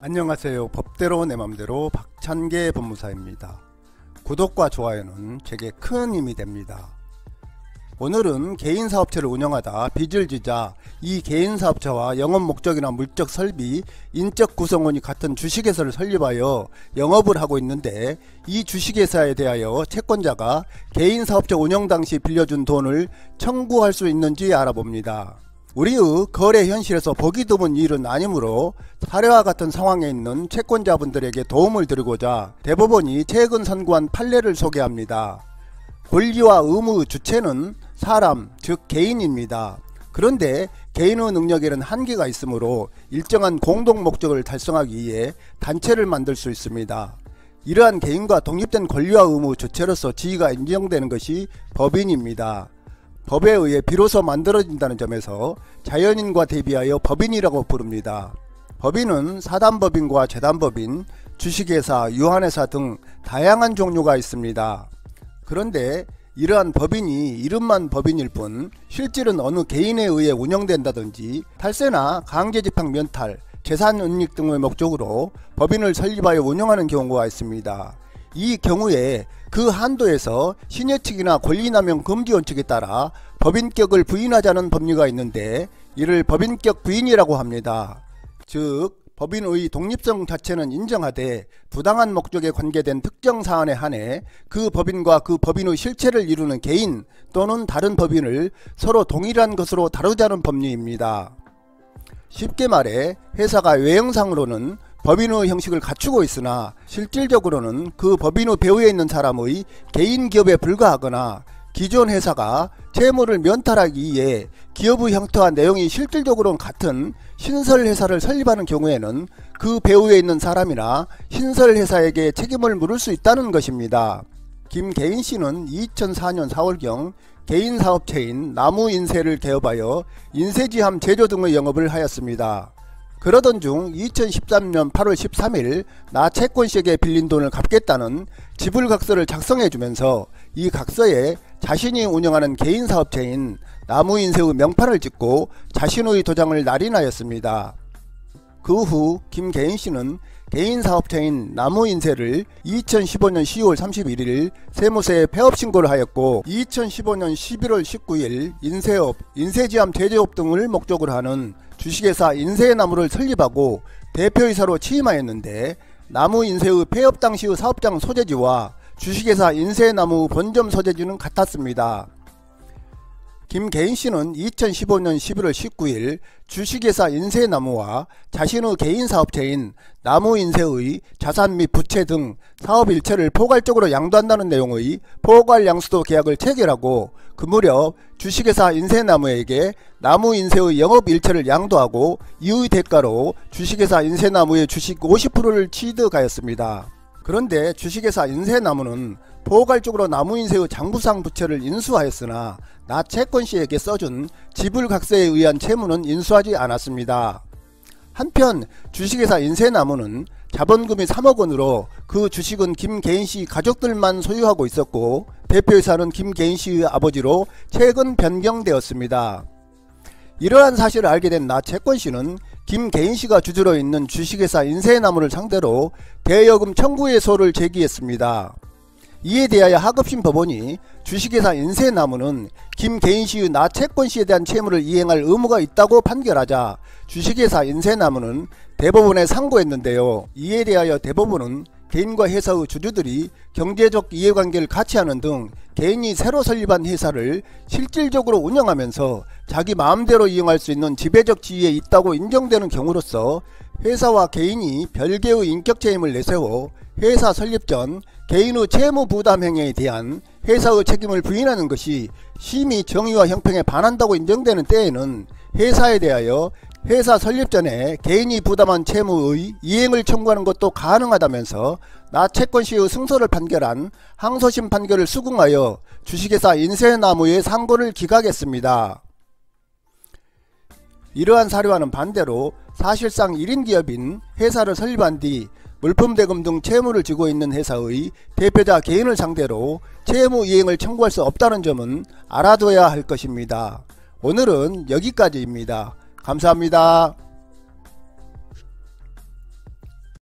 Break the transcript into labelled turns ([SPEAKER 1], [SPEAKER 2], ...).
[SPEAKER 1] 안녕하세요. 법대로 내 맘대로 박찬계 법무사입니다. 구독과 좋아요는 제게 큰 힘이 됩니다. 오늘은 개인사업체를 운영하다 빚을 지자 이 개인사업체와 영업 목적이나 물적 설비, 인적 구성원이 같은 주식회사를 설립하여 영업을 하고 있는데, 이 주식회사에 대하여 채권자가 개인사업체 운영 당시 빌려준 돈을 청구할 수 있는지 알아봅니다. 우리의 거래 현실에서 보기 드문 일은 아니므로 사례와 같은 상황에 있는 채권자분들에게 도움을 드리고자 대법원이 최근 선고한 판례를 소개합니다. 권리와 의무의 주체는 사람, 즉 개인입니다. 그런데 개인의 능력에는 한계가 있으므로 일정한 공동 목적을 달성하기 위해 단체를 만들 수 있습니다. 이러한 개인과 독립된 권리와 의무 주체로서 지위가 인정되는 것이 법인입니다. 법에 의해 비로소 만들어진다는 점에서 자연인과 대비하여 법인이라고 부릅니다. 법인은 사단법인과 재단법인, 주식회사, 유한회사 등 다양한 종류가 있습니다. 그런데 이러한 법인이 이름만 법인일 뿐 실질은 어느 개인에 의해 운영된다든지 탈세나 강제집행 면탈, 재산 은닉 등의 목적으로 법인을 설립하여 운영하는 경우가 있습니다. 이 경우에 그 한도에서 신여 측이나 권리남용 금지 원칙에 따라 법인격을 부인하자는 법리가 있는데, 이를 법인격 부인이라고 합니다. 즉 법인의 독립성 자체는 인정하되 부당한 목적에 관계된 특정 사안에 한해 그 법인과 그 법인의 실체를 이루는 개인 또는 다른 법인을 서로 동일한 것으로 다루자는 법리입니다. 쉽게 말해 회사가 외형상으로는 법인의 형식을 갖추고 있으나 실질적으로는 그 법인의 배후에 있는 사람의 개인 기업에 불과하거나, 기존 회사가 채무를 면탈하기 위해 기업의 형태와 내용이 실질적으로는 같은 신설회사를 설립하는 경우에는 그 배후에 있는 사람이나 신설회사에게 책임을 물을 수 있다는 것입니다. 김개인씨는 2004년 4월경 개인사업체인 나무인쇄를 개업하여 인쇄지함 제조 등의 영업을 하였습니다. 그러던 중 2013년 8월 13일 나 채권씨에게 빌린 돈을 갚겠다는 지불각서를 작성해주면서 이 각서에 자신이 운영하는 개인사업체인 나무인쇄의 명판을 찍고 자신의 도장을 날인하였습니다. 그 후 김개인씨는 개인사업체인 나무인쇄를 2015년 10월 31일 세무서에 폐업신고를 하였고, 2015년 11월 19일 인쇄업, 인쇄지함 제조업 등을 목적으로 하는 주식회사 인쇄나무를 설립하고 대표이사로 취임하였는데, 나무인쇄의 폐업 당시의 사업장 소재지와 주식회사 인쇄나무 본점 소재지는 같았습니다. 김개인씨는 2015년 11월 19일 주식회사 인쇄나무와 자신의 개인사업체인 나무인쇄의 자산 및 부채 등 사업 일체를 포괄적으로 양도한다는 내용의 포괄양수도 계약을 체결하고, 그 무렵 주식회사 인쇄나무에게 나무인쇄의 영업일체를 양도하고 이의 대가로 주식회사 인쇄나무의 주식 50%를 취득하였습니다. 그런데 주식회사 인쇄나무는 포괄적으로 나무인쇄의 장부상 부채를 인수하였으나 나 채권씨에게 써준 지불각서에 의한 채무는 인수하지 않았습니다. 한편 주식회사 인쇄나무는 자본금이 3억원으로 그 주식은 김개인씨 가족들만 소유하고 있었고, 대표이사는 김개인씨의 아버지로 최근 변경되었습니다. 이러한 사실을 알게 된 나 채권씨는 김개인씨가 주주로 있는 주식회사 인쇄나무를 상대로 대여금 청구해소를 제기했습니다. 이에 대하여 하급심 법원이 주식회사 인쇄나무는 김개인씨의 나 채권씨에 대한 채무를 이행할 의무가 있다고 판결하자 주식회사 인쇄나무는 대법원에 상고했는데요. 이에 대하여 대법원은 개인과 회사의 주주들이 경제적 이해관계를 같이 하는 등 개인이 새로 설립한 회사를 실질적으로 운영하면서 자기 마음대로 이용할 수 있는 지배적 지위에 있다고 인정되는 경우로서 회사와 개인이 별개의 인격체임을 내세워 회사 설립 전 개인의 채무 부담 행위에 대한 회사의 책임을 부인하는 것이 심히 정의와 형평에 반한다고 인정되는 때에는 회사에 대하여 회사 설립 전에 개인이 부담한 채무의 이행을 청구하는 것도 가능하다면서 나 채권씨의 승소를 판결한 항소심 판결을 수긍하여 주식회사 인쇄나무의 상고를 기각했습니다. 이러한 사례와는 반대로 사실상 1인 기업인 회사를 설립한 뒤 물품대금 등 채무를 지고 있는 회사의 대표자 개인을 상대로 채무 이행을 청구할 수 없다는 점은 알아둬야 할 것입니다. 오늘은 여기까지입니다. 감사합니다.